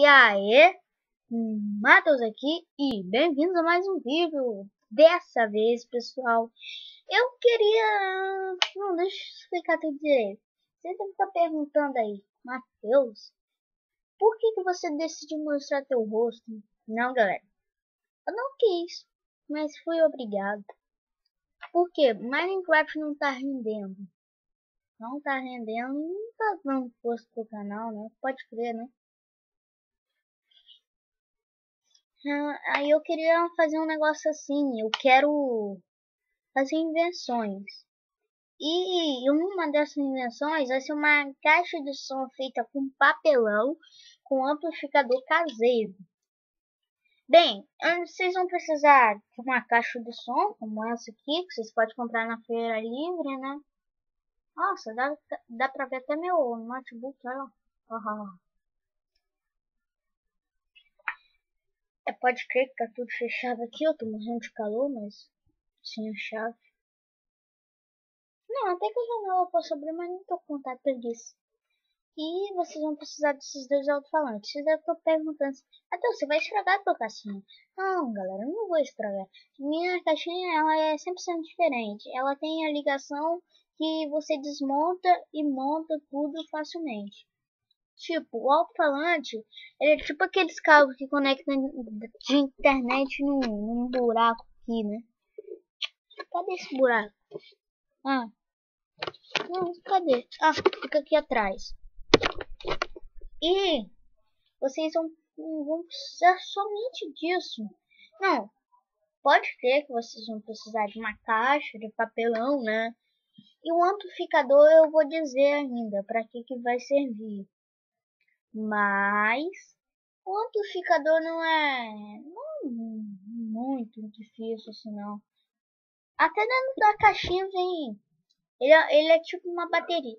E aí, Matheus aqui e bem-vindos a mais um vídeo. Dessa vez, pessoal, eu queria... Não, deixa eu explicar tudo direito. Você deve estar perguntando aí, Matheus, por que você decidiu mostrar teu rosto? Não, galera, eu não quis, mas fui obrigado. Por quê? Minecraft não tá rendendo. Não tá rendendo, não tá dando força pro canal, né? Pode crer, né? Aí eu queria fazer um negócio assim, eu quero fazer invenções. E uma dessas invenções vai ser uma caixa de som feita com papelão com amplificador caseiro. Bem, vocês vão precisar de uma caixa de som como essa aqui, que vocês podem comprar na feira livre, né? Nossa, dá pra ver até meu notebook, olha lá. Pode crer que tá tudo fechado aqui, eu tô morrendo de calor, mas sem a chave. Não, até que a janela eu posso abrir, mas não tô com vontade disso. E vocês vão precisar desses dois alto-falantes. Vocês devem estar perguntando assim, então você vai estragar a tua caixinha? Não, galera, eu não vou estragar. Minha caixinha ela é 100% diferente. Ela tem a ligação que você desmonta e monta tudo facilmente. Tipo, o alto-falante, ele é tipo aqueles cabos que conectam de internet num buraco aqui, né? Cadê esse buraco? Não, cadê? Fica aqui atrás. E vocês vão precisar somente disso. Não, pode ter que vocês vão precisar de uma caixa de papelão, né? E o amplificador eu vou dizer ainda para que vai servir. Mas o amplificador não é muito difícil assim não. Até dentro da caixinha vem. Ele é tipo uma bateria.